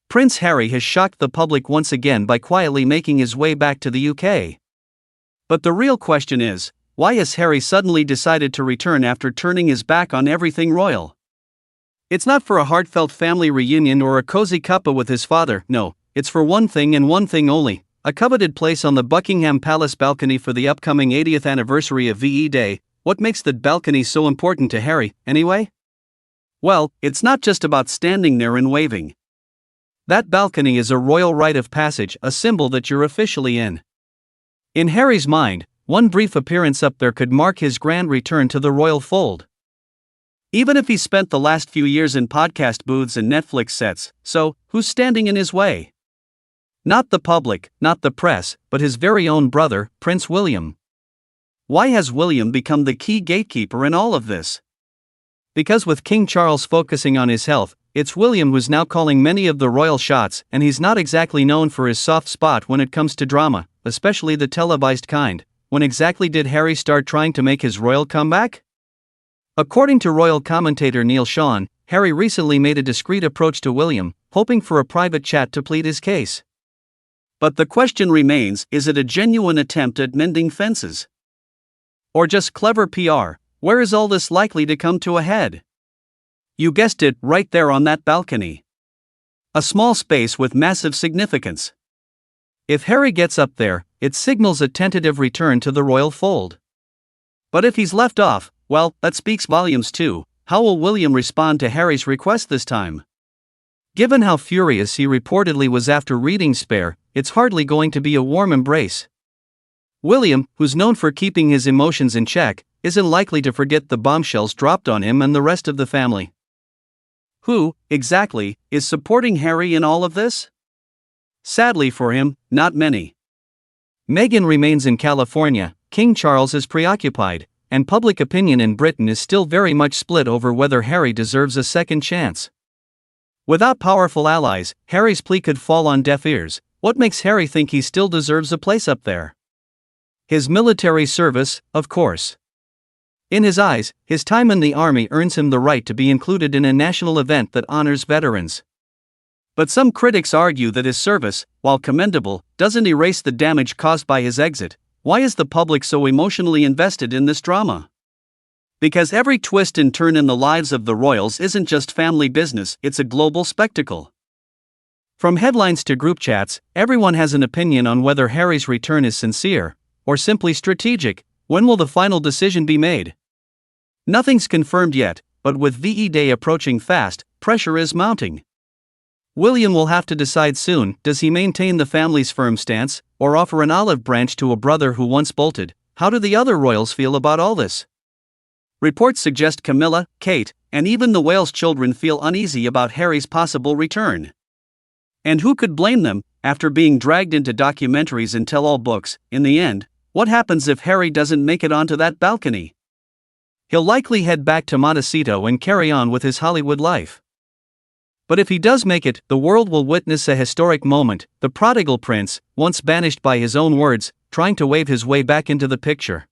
Prince Harry has shocked the public once again by quietly making his way back to the UK. But the real question is, why has Harry suddenly decided to return after turning his back on everything royal? It's not for a heartfelt family reunion or a cozy cuppa with his father, no, it's for one thing and one thing only, a coveted place on the Buckingham Palace balcony for the upcoming 80th anniversary of VE Day. What makes that balcony so important to Harry, anyway? Well, it's not just about standing there and waving. That balcony is a royal rite of passage, a symbol that you're officially in. In Harry's mind, one brief appearance up there could mark his grand return to the royal fold. Even if he spent the last few years in podcast booths and Netflix sets, so, who's standing in his way? Not the public, not the press, but his very own brother, Prince William. Why has William become the key gatekeeper in all of this? Because with King Charles focusing on his health, it's William who's now calling many of the royal shots, and he's not exactly known for his soft spot when it comes to drama, especially the televised kind. When exactly did Harry start trying to make his royal comeback? According to royal commentator Neil Sean, Harry recently made a discreet approach to William, hoping for a private chat to plead his case. But the question remains, is it a genuine attempt at mending fences? Or just clever PR? Where is all this likely to come to a head? You guessed it, right there on that balcony. A small space with massive significance. If Harry gets up there, it signals a tentative return to the royal fold. But if he's left off, well, that speaks volumes too. How will William respond to Harry's request this time? Given how furious he reportedly was after reading Spare, it's hardly going to be a warm embrace. William, who's known for keeping his emotions in check, isn't likely to forget the bombshells dropped on him and the rest of the family. Who, exactly, is supporting Harry in all of this? Sadly for him, not many. Meghan remains in California, King Charles is preoccupied, and public opinion in Britain is still very much split over whether Harry deserves a second chance. Without powerful allies, Harry's plea could fall on deaf ears. What makes Harry think he still deserves a place up there? His military service, of course. In his eyes, his time in the army earns him the right to be included in a national event that honors veterans. But some critics argue that his service, while commendable, doesn't erase the damage caused by his exit. Why is the public so emotionally invested in this drama? Because every twist and turn in the lives of the royals isn't just family business, it's a global spectacle. From headlines to group chats, everyone has an opinion on whether Harry's return is sincere, or simply strategic. When will the final decision be made? Nothing's confirmed yet, but with VE Day approaching fast, pressure is mounting. William will have to decide soon, does he maintain the family's firm stance, or offer an olive branch to a brother who once bolted? How do the other royals feel about all this? Reports suggest Camilla, Kate, and even the Wales children feel uneasy about Harry's possible return. And who could blame them, after being dragged into documentaries and tell-all books? In the end, what happens if Harry doesn't make it onto that balcony? He'll likely head back to Montecito and carry on with his Hollywood life. But if he does make it, the world will witness a historic moment, the prodigal prince, once banished by his own words, trying to wave his way back into the picture.